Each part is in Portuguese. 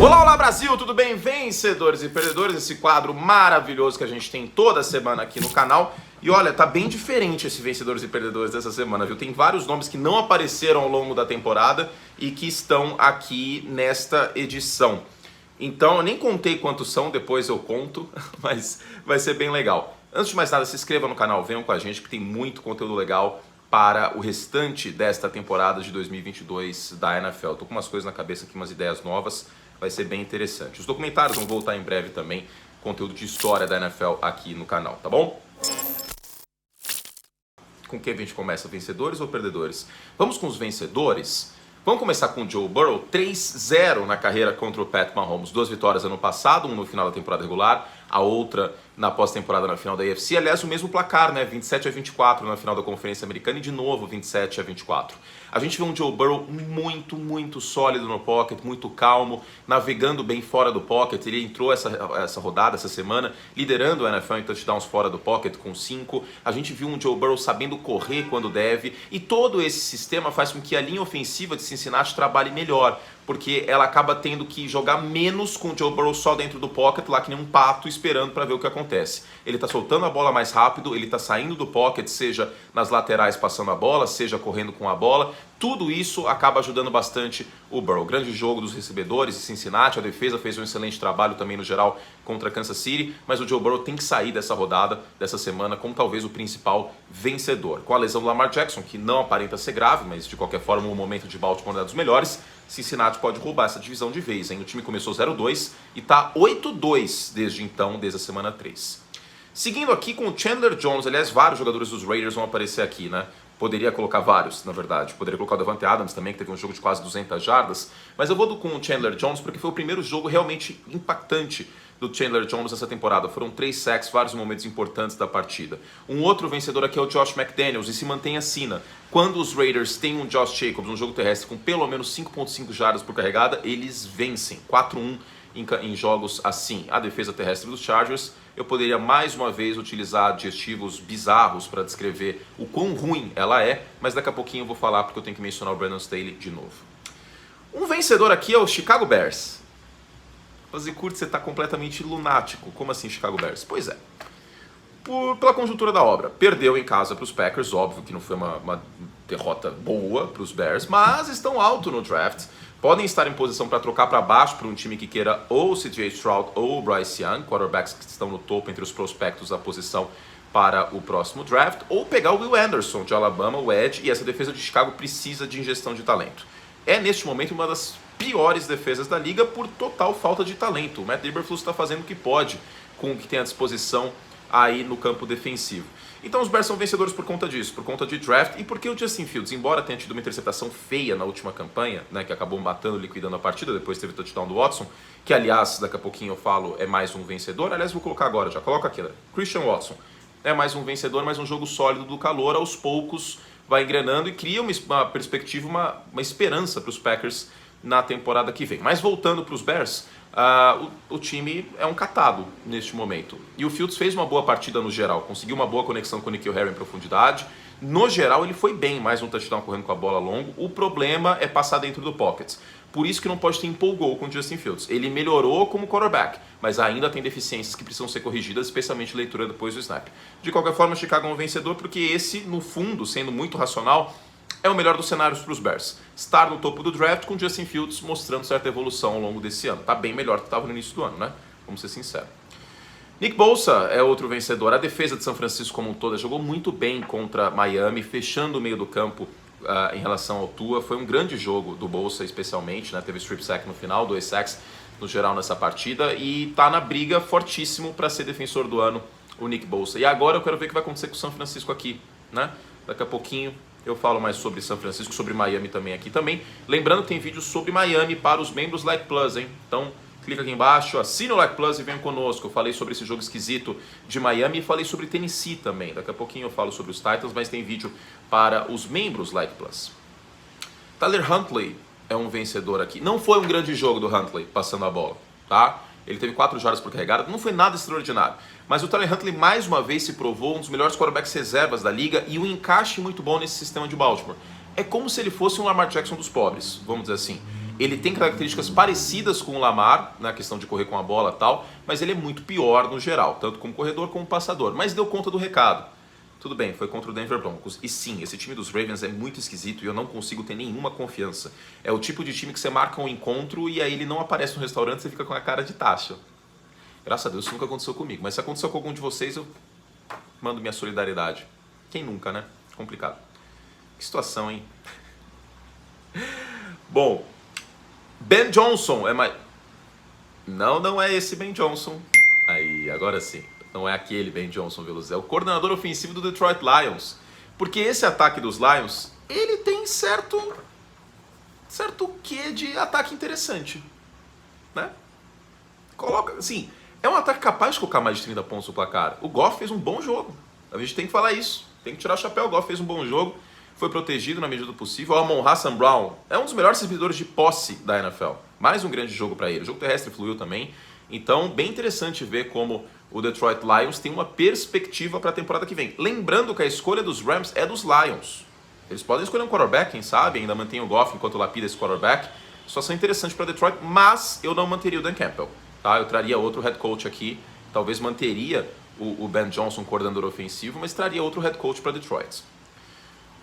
Olá, olá Brasil, tudo bem? Vencedores e perdedores, esse quadro maravilhoso que a gente tem toda semana aqui no canal. E olha, tá bem diferente esse Vencedores e Perdedores dessa semana, viu? Tem vários nomes que não apareceram ao longo da temporada e que estão aqui nesta edição. Então, eu nem contei quantos são, depois eu conto, mas vai ser bem legal. Antes de mais nada, se inscreva no canal, venham com a gente que tem muito conteúdo legal para o restante desta temporada de 2022 da NFL. Tô com umas coisas na cabeça aqui, umas ideias novas, vai ser bem interessante. Os documentários vão voltar em breve também, conteúdo de história da NFL aqui no canal, tá bom? Com quem a gente começa, vencedores ou perdedores? Vamos com os vencedores. Vamos começar com o Joe Burrow, 3-0 na carreira contra o Pat Mahomes. 2 vitórias ano passado, uma no final da temporada regular, a outra na pós-temporada na final da AFC. Aliás, o mesmo placar, né? 27-24 na final da Conferência Americana e de novo 27-24. A gente vê um Joe Burrow muito sólido no pocket, muito calmo, navegando bem fora do pocket. Ele entrou essa rodada, essa semana, liderando o NFL em touchdowns fora do pocket com 5. A gente viu um Joe Burrow sabendo correr quando deve. E todo esse sistema faz com que a linha ofensiva de Cincinnati trabalhe melhor, porque ela acaba tendo que jogar menos com o Joe Burrow só dentro do pocket, lá que nem um pato esperando para ver o que acontece. Ele está soltando a bola mais rápido, ele está saindo do pocket, seja nas laterais passando a bola, seja correndo com a bola. Tudo isso acaba ajudando bastante o Burrow. Grande jogo dos recebedores de Cincinnati, a defesa fez um excelente trabalho também no geral contra Kansas City, mas o Joe Burrow tem que sair dessa rodada, dessa semana, como talvez o principal vencedor. Com a lesão do Lamar Jackson, que não aparenta ser grave, mas de qualquer forma o momento de Baltimore não é dos melhores, Cincinnati pode roubar essa divisão de vez, hein? O time começou 0-2 e está 8-2 desde então, desde a semana 3. Seguindo aqui com o Chandler Jones, aliás, vários jogadores dos Raiders vão aparecer aqui, né? Poderia colocar vários, na verdade. Poderia colocar o Davante Adams também, que teve um jogo de quase 200 jardas. Mas eu vou com o Chandler Jones porque foi o primeiro jogo realmente impactante do Chandler Jones essa temporada. Foram 3 sacks, vários momentos importantes da partida. Um outro vencedor aqui é o Josh McDaniels, e se mantém assim, né? Quando os Raiders têm um Josh Jacobs, um jogo terrestre com pelo menos 5.5 jardas por carregada, eles vencem. 4-1 em jogos assim. A defesa terrestre dos Chargers, eu poderia mais uma vez utilizar adjetivos bizarros para descrever o quão ruim ela é, mas daqui a pouquinho eu vou falar porque eu tenho que mencionar o Brandon Staley de novo. Um vencedor aqui é o Chicago Bears. Fazer curto, você está completamente lunático. Como assim Chicago Bears? Pois é. Pela conjuntura da obra. Perdeu em casa para os Packers, óbvio que não foi uma derrota boa para os Bears, mas estão alto no draft. Podem estar em posição para trocar para baixo para um time que queira ou o CJ Stroud ou o Bryce Young, quarterbacks que estão no topo entre os prospectos da posição para o próximo draft, ou pegar o Will Anderson de Alabama, o Edge, e essa defesa de Chicago precisa de injeção de talento. É neste momento uma das piores defesas da liga por total falta de talento. O Matt Eberflus está fazendo o que pode com o que tem à disposição aí no campo defensivo. Então os Bears são vencedores por conta disso, por conta de draft e porque o Justin Fields, embora tenha tido uma interceptação feia na última campanha, né, que acabou matando, liquidando a partida, depois teve o touchdown do Watson, que aliás, daqui a pouquinho eu falo, é mais um vencedor. Aliás, vou colocar agora, já coloca aqui, né? Christian Watson é mais um vencedor, mais um jogo sólido do calor, aos poucos vai engrenando e cria uma perspectiva, uma esperança para os Packers na temporada que vem. Mas voltando para os Bears, o time é um catado neste momento. E o Fields fez uma boa partida no geral, conseguiu uma boa conexão com o N'Keal Harry em profundidade. No geral ele foi bem, mais um touchdown correndo com a bola longo. O problema é passar dentro do pocket. Por isso que não pode ter empolgou com o Justin Fields. Ele melhorou como quarterback, mas ainda tem deficiências que precisam ser corrigidas, especialmente leitura depois do snap. De qualquer forma, o Chicago é um vencedor porque esse, no fundo, sendo muito racional, é o melhor dos cenários para os Bears. Estar no topo do draft com Justin Fields mostrando certa evolução ao longo desse ano. Tá bem melhor do que estava no início do ano, né? Vamos ser sinceros. Nick Bosa é outro vencedor. A defesa de São Francisco como um todo jogou muito bem contra Miami, fechando o meio do campo em relação ao Tua. Foi um grande jogo do Bosa, especialmente, né? Teve strip sack no final, 2 sacks no geral nessa partida, e tá na briga fortíssimo para ser defensor do ano, o Nick Bosa. E agora eu quero ver o que vai acontecer com o São Francisco aqui, né? Daqui a pouquinho eu falo mais sobre São Francisco, sobre Miami também aqui também. Lembrando que tem vídeo sobre Miami para os membros Like Plus, hein? Então clica aqui embaixo, assina o Like Plus e venha conosco. Eu falei sobre esse jogo esquisito de Miami e falei sobre Tennessee também. Daqui a pouquinho eu falo sobre os Titans, mas tem vídeo para os membros Like Plus. Tyler Huntley é um vencedor aqui. Não foi um grande jogo do Huntley passando a bola, tá? Ele teve 4 jardas por carregada, não foi nada extraordinário. Mas o Tyler Huntley mais uma vez se provou um dos melhores quarterbacks reservas da liga e um encaixe muito bom nesse sistema de Baltimore. É como se ele fosse um Lamar Jackson dos pobres, vamos dizer assim. Ele tem características parecidas com o Lamar, na questão de correr com a bola e tal, mas ele é muito pior no geral, tanto como corredor como passador. Mas deu conta do recado. Tudo bem, foi contra o Denver Broncos. E sim, esse time dos Ravens é muito esquisito e eu não consigo ter nenhuma confiança. É o tipo de time que você marca um encontro e aí ele não aparece no restaurante e você fica com a cara de taxa. Graças a Deus isso nunca aconteceu comigo. Mas se aconteceu com algum de vocês, eu mando minha solidariedade. Quem nunca, né? Complicado. Que situação, hein? Bom, Ben Johnson é mais... Não é esse Ben Johnson. Aí, agora sim. Não é aquele Ben Johnson Veloso. É o coordenador ofensivo do Detroit Lions. Porque esse ataque dos Lions, ele tem certo quê de ataque interessante. Né? Coloca, assim... É um ataque capaz de colocar mais de 30 pontos no placar. O Goff fez um bom jogo. A gente tem que falar isso. Tem que tirar o chapéu. O Goff fez um bom jogo. Foi protegido na medida do possível. O Amon-Ra Brown é um dos melhores recebedores de posse da NFL. Mais um grande jogo para ele. O jogo terrestre fluiu também. Então, bem interessante ver como o Detroit Lions tem uma perspectiva para a temporada que vem. Lembrando que a escolha dos Rams é dos Lions. Eles podem escolher um quarterback, quem sabe. Ainda mantém o Goff enquanto lapida esse quarterback. Situação interessante para Detroit, mas eu não manteria o Dan Campbell. Tá? Eu traria outro head coach aqui, talvez manteria o Ben Johnson, coordenador ofensivo, mas traria outro head coach para Detroit.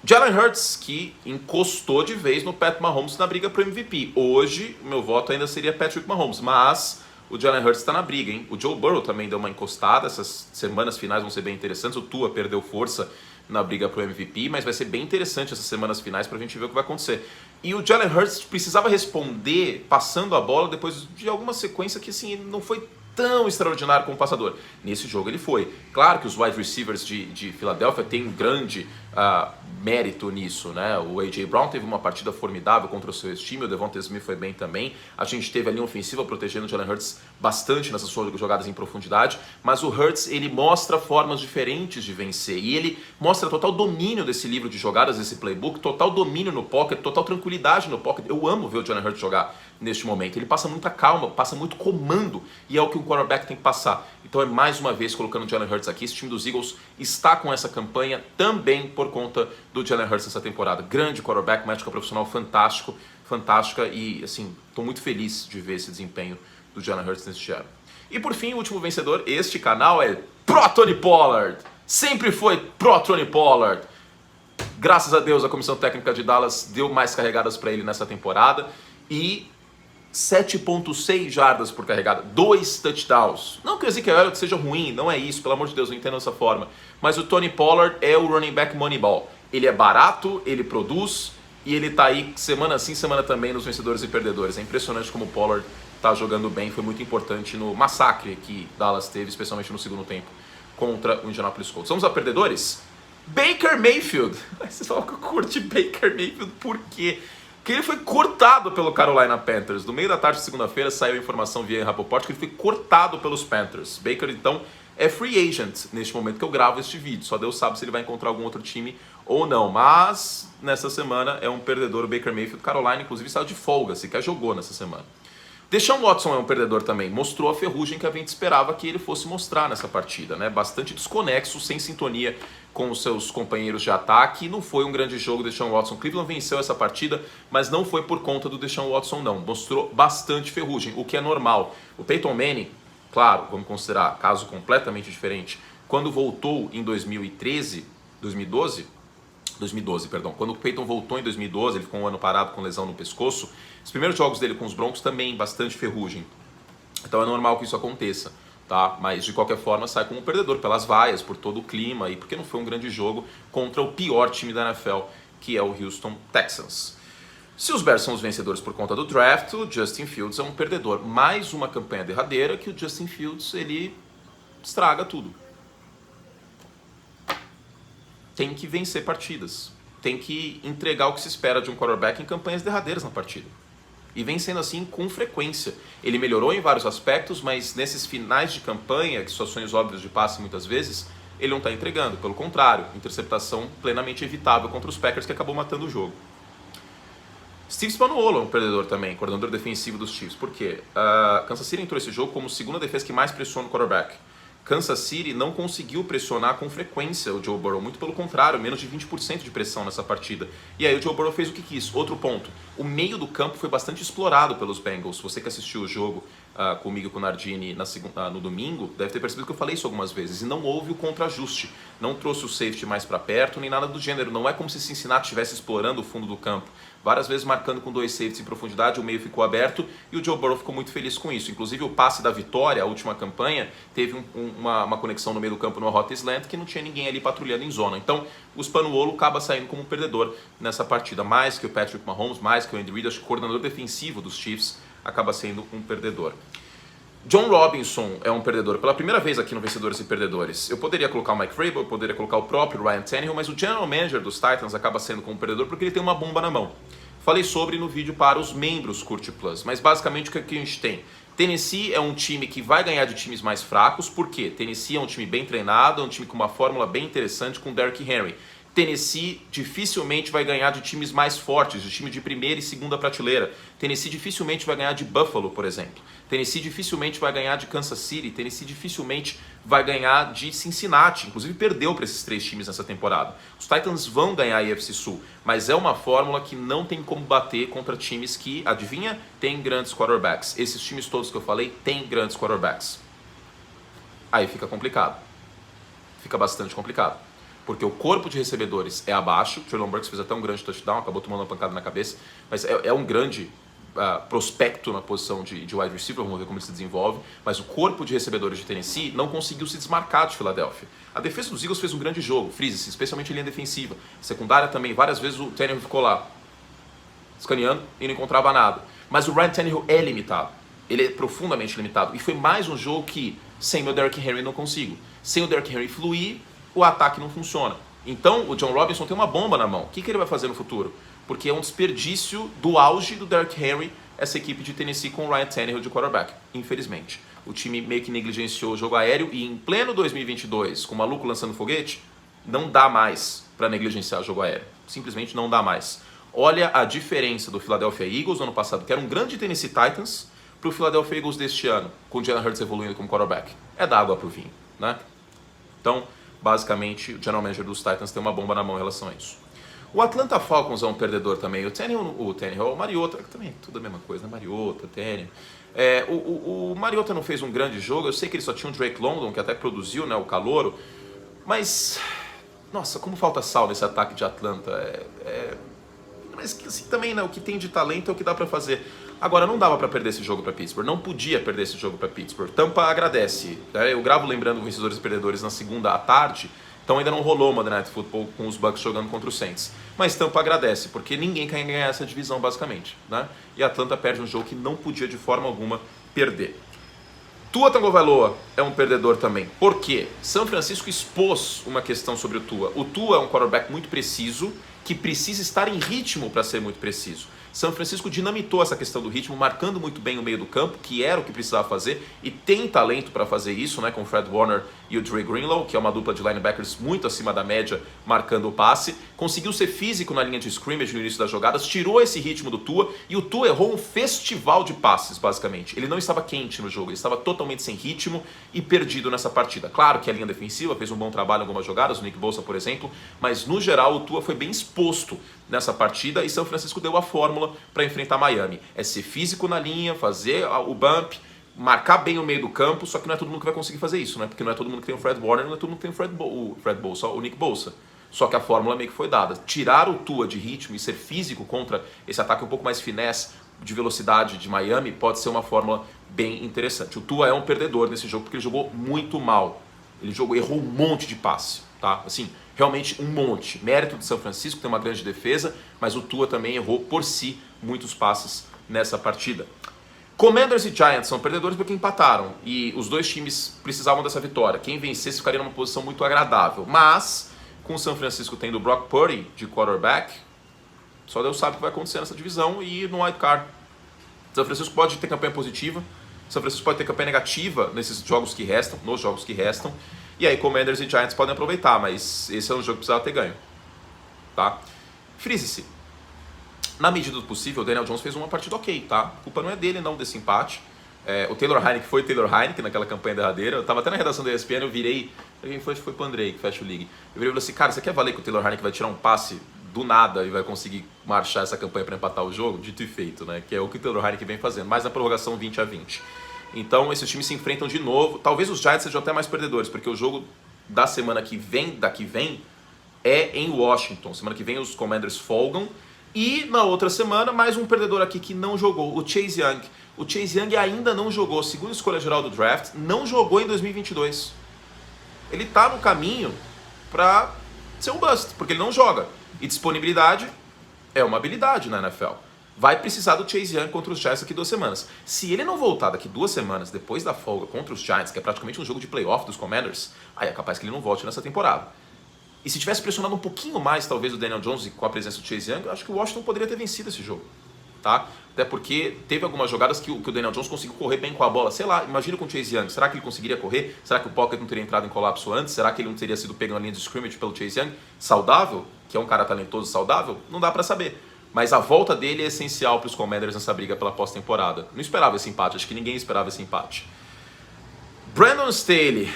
Jalen Hurts, que encostou de vez no Pat Mahomes na briga para o MVP. Hoje, meu voto ainda seria Patrick Mahomes, mas o Jalen Hurts está na briga, hein? O Joe Burrow também deu uma encostada, essas semanas finais vão ser bem interessantes. O Tua perdeu força na briga para o MVP, mas vai ser bem interessante essas semanas finais para a gente ver o que vai acontecer. E o Jalen Hurts precisava responder passando a bola depois de alguma sequência que assim, não foi tão extraordinário como passador. Nesse jogo ele foi. Claro que os wide receivers de Filadélfia têm um grande mérito nisso, né? O A.J. Brown teve uma partida formidável contra o seu time, o Devonta Smith foi bem também. A gente teve ali uma ofensiva protegendo o Jalen Hurts bastante nessas suas jogadas em profundidade, mas o Hurts, ele mostra formas diferentes de vencer e ele mostra total domínio desse livro de jogadas, desse playbook, total domínio no pocket, total tranquilidade no pocket. Eu amo ver o Jalen Hurts jogar neste momento. Ele passa muita calma, passa muito comando e é o que um quarterback tem que passar. Então é mais uma vez colocando o Jalen Hurts aqui. Esse time dos Eagles está com essa campanha também por conta do Jalen Hurts nessa temporada. Grande quarterback, médico profissional fantástica e assim, estou muito feliz de ver esse desempenho do Jalen Hurts neste ano. E por fim, o último vencedor, este canal é Pro Tony Pollard. Sempre foi Pro Tony Pollard. Graças a Deus a comissão técnica de Dallas deu mais carregadas para ele nessa temporada e 7.6 jardas por carregada, 2 touchdowns. Não que o Ezekiel Elliott seja ruim, não é isso, pelo amor de Deus, não entendo dessa forma. Mas o Tony Pollard é o running back Moneyball. Ele é barato, ele produz e ele tá aí semana sim, semana também nos vencedores e perdedores. É impressionante como o Pollard tá jogando bem, foi muito importante no massacre que Dallas teve, especialmente no segundo tempo, contra o Indianapolis Colts. Vamos a perdedores? Baker Mayfield. Você fala que eu curti Baker Mayfield, por quê? Que ele foi cortado pelo Carolina Panthers. No meio da tarde de segunda-feira saiu a informação via Rapoport que ele foi cortado pelos Panthers. Baker, então, é free agent neste momento que eu gravo este vídeo. Só Deus sabe se ele vai encontrar algum outro time ou não. Mas, nessa semana, é um perdedor o Baker Mayfield. Carolina, inclusive, saiu de folga, sequer jogou nessa semana. Deshaun Watson é um perdedor também. Mostrou a ferrugem que a gente esperava que ele fosse mostrar nessa partida, né? Bastante desconexo, sem sintonia com os seus companheiros de ataque. Não foi um grande jogo do Deshaun Watson. Cleveland venceu essa partida, mas não foi por conta do Deshaun Watson, não. Mostrou bastante ferrugem, o que é normal. O Peyton Manning, claro, vamos considerar caso completamente diferente. Quando voltou em 2012, quando o Peyton voltou em 2012, ele ficou um ano parado com lesão no pescoço. Os primeiros jogos dele com os Broncos também bastante ferrugem. Então é normal que isso aconteça, tá? Mas de qualquer forma sai como perdedor pelas vaias, por todo o clima e porque não foi um grande jogo contra o pior time da NFL, que é o Houston Texans. Se os Bears são os vencedores por conta do draft, o Justin Fields é um perdedor. Mais uma campanha derradeira que o Justin Fields, ele estraga tudo. Tem que vencer partidas. Tem que entregar o que se espera de um quarterback em campanhas derradeiras na partida. E vem sendo assim com frequência. Ele melhorou em vários aspectos, mas nesses finais de campanha, que situações óbvias de passe muitas vezes, ele não está entregando. Pelo contrário, interceptação plenamente evitável contra os Packers, que acabou matando o jogo. Steve Spagnuolo é um perdedor também, coordenador defensivo dos Chiefs. Por quê? Kansas City entrou esse jogo como segunda defesa que mais pressiona o quarterback. Kansas City não conseguiu pressionar com frequência o Joe Burrow, muito pelo contrário, menos de 20% de pressão nessa partida. E aí o Joe Burrow fez o que quis. Outro ponto, o meio do campo foi bastante explorado pelos Bengals. Você que assistiu o jogo comigo e com o Nardini no domingo, deve ter percebido que eu falei isso algumas vezes. E não houve o contra-ajuste. Não trouxe o safety mais para perto, nem nada do gênero. Não é como se Cincinnati estivesse explorando o fundo do campo. Várias vezes marcando com 2 safeties em profundidade, o meio ficou aberto e o Joe Burrow ficou muito feliz com isso. Inclusive o passe da vitória, a última campanha, teve uma conexão no meio do campo numa rota slant que não tinha ninguém ali patrulhando em zona. Então o Spagnuolo acaba saindo como perdedor nessa partida. Mais que o Patrick Mahomes, mais que o Andy Reid, acho que o coordenador defensivo dos Chiefs acaba sendo um perdedor. John Robinson é um perdedor. Pela primeira vez aqui no Vencedores e Perdedores. Eu poderia colocar o Mike Vrabel, eu poderia colocar o próprio Ryan Tannehill, mas o general manager dos Titans acaba sendo como perdedor porque ele tem uma bomba na mão. Falei sobre no vídeo para os membros Curte Plus, mas basicamente o que a gente tem? Tennessee é um time que vai ganhar de times mais fracos, por quê? Tennessee é um time bem treinado, é um time com uma fórmula bem interessante com Derrick Henry. Tennessee dificilmente vai ganhar de times mais fortes, de time de primeira e segunda prateleira. Tennessee dificilmente vai ganhar de Buffalo, por exemplo. Tennessee dificilmente vai ganhar de Kansas City. Tennessee dificilmente vai ganhar de Cincinnati. Inclusive perdeu para esses 3 times nessa temporada. Os Titans vão ganhar a AFC Sul, mas é uma fórmula que não tem como bater contra times que, adivinha, tem grandes quarterbacks. Esses times todos que eu falei têm grandes quarterbacks. Aí fica complicado. Fica bastante complicado. Porque o corpo de recebedores é abaixo. O Treylon Burks fez até um grande touchdown, acabou tomando uma pancada na cabeça, mas é um grande prospecto na posição de wide receiver, vamos ver como ele se desenvolve, mas o corpo de recebedores de Tennessee não conseguiu se desmarcar de Filadélfia. A defesa dos Eagles fez um grande jogo, frise-se, especialmente em linha defensiva. A secundária também, várias vezes o Tannehill ficou lá, escaneando e não encontrava nada. Mas o Ryan Tannehill é limitado, ele é profundamente limitado, e foi mais um jogo que, sem o Derrick Henry, não consigo. Sem o Derrick Henry fluir, o ataque não funciona. Então o John Robinson tem uma bomba na mão. O que ele vai fazer no futuro? Porque é um desperdício do auge do Derrick Henry, essa equipe de Tennessee com o Ryan Tannehill de quarterback, infelizmente. O time meio que negligenciou o jogo aéreo e em pleno 2022, com o maluco lançando foguete, não dá mais para negligenciar o jogo aéreo. Simplesmente não dá mais. Olha a diferença do Philadelphia Eagles no ano passado, que era um grande Tennessee Titans, para o Philadelphia Eagles deste ano, com o Jalen Hurts evoluindo como quarterback. É da água pro vinho, né? Então, basicamente, o general manager dos Titans tem uma bomba na mão em relação a isso. O Atlanta Falcons é um perdedor também. O Mariota, também é tudo a mesma coisa, né? Mariota, Tannehill. O Mariota não fez um grande jogo. Eu sei que ele só tinha o Drake London, que até produziu, né, o calouro. Mas, nossa, como falta sal nesse ataque de Atlanta. Mas assim, também, né, o que tem de talento é o que dá pra fazer. Agora, não dava pra perder esse jogo pra Pittsburgh. Não podia perder esse jogo pra Pittsburgh. Tampa agradece. Né? Eu gravo lembrando Vencedores e Perdedores na segunda à tarde. Então ainda não rolou o Monday Night Football com os Bucks jogando contra o Saints. Mas Tampa agradece, porque ninguém quer ganhar essa divisão, basicamente. Né? E a Atlanta perde um jogo que não podia de forma alguma perder. Tua Tagovailoa é um perdedor também. Por quê? São Francisco expôs uma questão sobre o Tua. O Tua é um quarterback muito preciso, que precisa estar em ritmo para ser muito preciso. São Francisco dinamitou essa questão do ritmo, marcando muito bem o meio do campo, que era o que precisava fazer, e tem talento para fazer isso, né, com o Fred Warner e o Dre Greenlaw, que é uma dupla de linebackers muito acima da média, marcando o passe. Conseguiu ser físico na linha de scrimmage no início das jogadas, tirou esse ritmo do Tua, e o Tua errou um festival de passes, basicamente. Ele não estava quente no jogo, ele estava totalmente sem ritmo e perdido nessa partida. Claro que a linha defensiva fez um bom trabalho em algumas jogadas, o Nick Bosa, por exemplo, mas no geral o Tua foi bem exposto nessa partida, e São Francisco deu a fórmula para enfrentar Miami. É ser físico na linha, fazer o bump, marcar bem o meio do campo, só que não é todo mundo que vai conseguir fazer isso, né? Porque não é todo mundo que tem o Fred Warner, não é todo mundo que tem o Fred Bosa, o Nick Bosa. Só que a fórmula meio que foi dada. Tirar o Tua de ritmo e ser físico contra esse ataque um pouco mais finesse de velocidade de Miami pode ser uma fórmula bem interessante. O Tua é um perdedor nesse jogo porque ele jogou muito mal. Ele errou um monte de passe, tá? Assim, realmente um monte. Mérito de São Francisco, tem uma grande defesa, mas o Tua também errou por si muitos passes nessa partida. Commanders e Giants são perdedores porque empataram e os dois times precisavam dessa vitória. Quem vencesse ficaria numa posição muito agradável, mas com o São Francisco tendo o Brock Purdy de quarterback, só Deus sabe o que vai acontecer nessa divisão e no wild card. São Francisco pode ter campanha positiva, São Francisco pode ter campanha negativa nos jogos que restam, e aí Commanders e Giants podem aproveitar, mas esse é um jogo que precisava ter ganho, tá? Frise-se. Na medida do possível, o Daniel Jones fez uma partida ok, tá? A culpa não é dele, não, desse empate. O Taylor Heinicke foi Taylor Heinicke naquela campanha derradeira. Eu tava até na redação da ESPN, eu virei... Quem foi? Acho que foi pro Andrei, que fecha o League. Eu virei e falei assim, cara, você quer valer que o Taylor Heinicke vai tirar um passe do nada e vai conseguir marchar essa campanha para empatar o jogo? Dito e feito, né? Que é o que o Taylor Heinicke vem fazendo, mais na prorrogação 20-20. Então esses times se enfrentam de novo. Talvez os Giants sejam até mais perdedores, porque o jogo da semana que vem, é em Washington. Semana que vem os Commanders folgam. E na outra semana, mais um perdedor aqui que não jogou, o Chase Young. O Chase Young ainda não jogou, segundo a escolha geral do draft, não jogou em 2022. Ele tá no caminho para ser um bust, porque ele não joga. E disponibilidade é uma habilidade na NFL. Vai precisar do Chase Young contra os Giants daqui 2 semanas. Se ele não voltar daqui 2 semanas, depois da folga contra os Giants, que é praticamente um jogo de playoff dos Commanders, aí é capaz que ele não volte nessa temporada. E se tivesse pressionado um pouquinho mais, talvez, o Daniel Jones com a presença do Chase Young, eu acho que o Washington poderia ter vencido esse jogo. Tá? Até porque teve algumas jogadas que o Daniel Jones conseguiu correr bem com a bola. Sei lá, imagina com o Chase Young. Será que ele conseguiria correr? Será que o pocket não teria entrado em colapso antes? Será que ele não teria sido pego na linha de scrimmage pelo Chase Young? Saudável? Que é um cara talentoso saudável? Não dá pra saber. Mas a volta dele é essencial para os Commanders nessa briga pela pós-temporada. Não esperava esse empate, acho que ninguém esperava esse empate. Brandon Staley.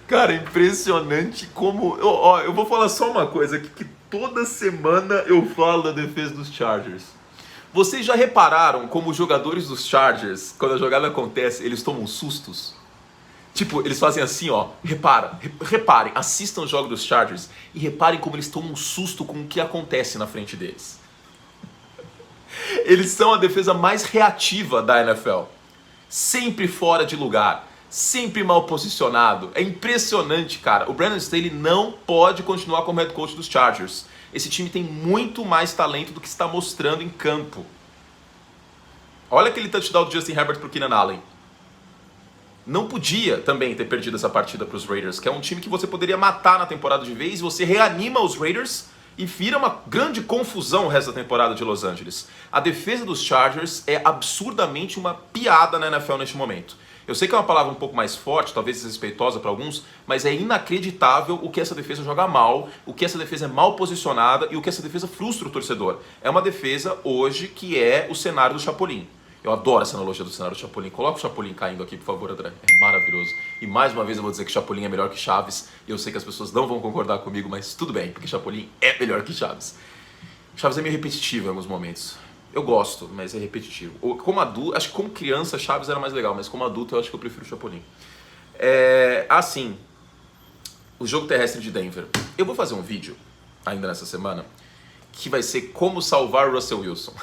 Cara, impressionante como... eu vou falar só uma coisa aqui, que toda semana eu falo da defesa dos Chargers. Vocês já repararam como os jogadores dos Chargers, quando a jogada acontece, eles tomam sustos? Tipo, eles fazem assim, ó, reparem, assistam o jogo dos Chargers e reparem como eles tomam um susto com o que acontece na frente deles. Eles são a defesa mais reativa da NFL. Sempre fora de lugar, sempre mal posicionado. É impressionante, cara. O Brandon Staley não pode continuar como head coach dos Chargers. Esse time tem muito mais talento do que está mostrando em campo. Olha aquele touchdown do Justin Herbert pro Keenan Allen. Não podia também ter perdido essa partida para os Raiders, que é um time que você poderia matar na temporada de vez, você reanima os Raiders e vira uma grande confusão o resto da temporada de Los Angeles. A defesa dos Chargers é absurdamente uma piada na NFL neste momento. Eu sei que é uma palavra um pouco mais forte, talvez desrespeitosa para alguns, mas é inacreditável o que essa defesa joga mal, o que essa defesa é mal posicionada e o que essa defesa frustra o torcedor. É uma defesa hoje que é o cenário do Chapolin. Eu adoro essa analogia do cenário do Chapolin. Coloca o Chapolin caindo aqui, por favor, André. É maravilhoso. E mais uma vez eu vou dizer que Chapolin é melhor que Chaves. E eu sei que as pessoas não vão concordar comigo, mas tudo bem, porque Chapolin é melhor que Chaves. Chaves é meio repetitivo em alguns momentos. Eu gosto, mas é repetitivo. Como adulto, acho que como criança Chaves era mais legal, mas como adulto eu acho que eu prefiro Chapolin. Assim, o jogo terrestre de Denver. Eu vou fazer um vídeo, ainda nessa semana, que vai ser como salvar o Russell Wilson.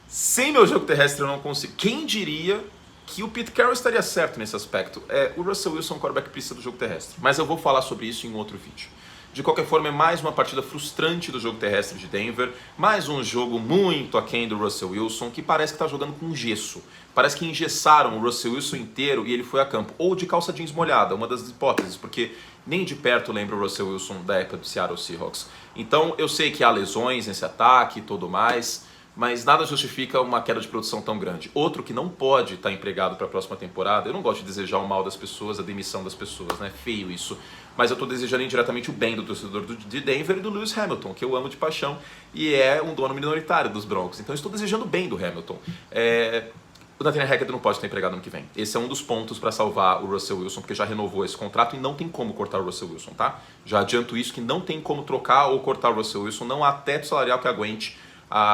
Sem meu jogo terrestre eu não consigo. Quem diria que o Pete Carroll estaria certo nesse aspecto? O Russell Wilson, o quarterback, precisa do jogo terrestre. Mas eu vou falar sobre isso em outro vídeo. De qualquer forma, é mais uma partida frustrante do jogo terrestre de Denver. Mais um jogo muito aquém do Russell Wilson, que parece que está jogando com gesso. Parece que engessaram o Russell Wilson inteiro e ele foi a campo. Ou de calça jeans molhada, uma das hipóteses, porque nem de perto lembra o Russell Wilson da época do Seattle Seahawks. Então, eu sei que há lesões nesse ataque e tudo mais, mas nada justifica uma queda de produção tão grande. Outro que não pode estar empregado para a próxima temporada, eu não gosto de desejar o mal das pessoas, a demissão das pessoas, né? Feio isso. Mas eu estou desejando indiretamente o bem do torcedor de Denver e do Lewis Hamilton, que eu amo de paixão e é um dono minoritário dos Broncos. Então eu estou desejando o bem do Hamilton. O Nathaniel Hackett não pode estar empregado no ano que vem. Esse é um dos pontos para salvar o Russell Wilson, porque já renovou esse contrato e não tem como cortar o Russell Wilson, tá? Já adianto isso, que não tem como trocar ou cortar o Russell Wilson, não há teto salarial que aguente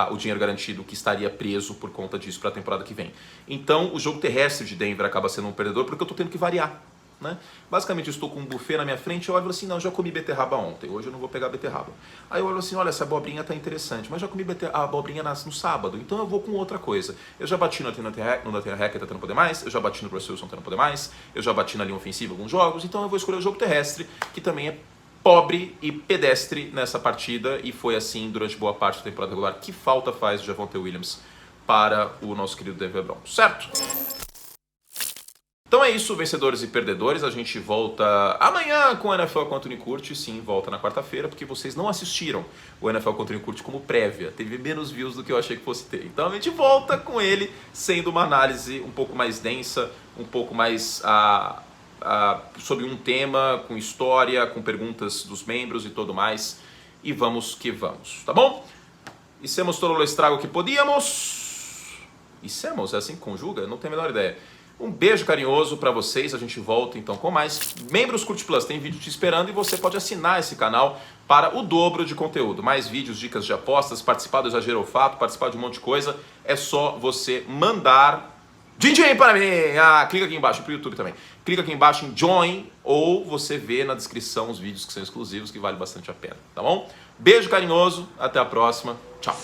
o dinheiro garantido que estaria preso por conta disso para a temporada que vem. Então o jogo terrestre de Denver acaba sendo um perdedor porque eu estou tendo que variar, né? Basicamente eu estou com um buffet na minha frente, eu olho assim, não, já comi beterraba ontem, hoje eu não vou pegar beterraba. Aí eu olho assim, olha, essa abobrinha tá interessante, mas já comi a abobrinha no sábado, então eu vou com outra coisa. Eu já bati no Nathaniel Hackett até não poder mais, eu já bati no Russell Wilson até não poder mais, eu já bati na linha ofensiva alguns jogos, então eu vou escolher o jogo terrestre, que também é pobre e pedestre nessa partida, e foi assim durante boa parte da temporada regular. Que falta faz o Javonte Williams para o nosso querido Denver Broncos, certo? Então é isso, vencedores e perdedores. A gente volta amanhã com o NFL com Anthony Curti. Sim, volta na quarta-feira, porque vocês não assistiram o NFL com Anthony Curti como prévia. Teve menos views do que eu achei que fosse ter. Então a gente volta com ele, sendo uma análise um pouco mais densa, um pouco mais sobre um tema, com história, com perguntas dos membros e tudo mais. E vamos que vamos, tá bom? Hicemos todo o estrago que podíamos. Hicemos? É assim que conjuga? Não tenho a menor ideia. Um beijo carinhoso pra vocês. A gente volta então com mais. Membros Curte Plus, tem vídeo te esperando e você pode assinar esse canal para o dobro de conteúdo. Mais vídeos, dicas de apostas, participar do Exagero ou Fato, participar de um monte de coisa. É só você mandar din-din para mim. Clica aqui embaixo, pro YouTube também. Clica aqui embaixo em Join ou você vê na descrição os vídeos que são exclusivos, que vale bastante a pena, tá bom? Beijo carinhoso, até a próxima. Tchau.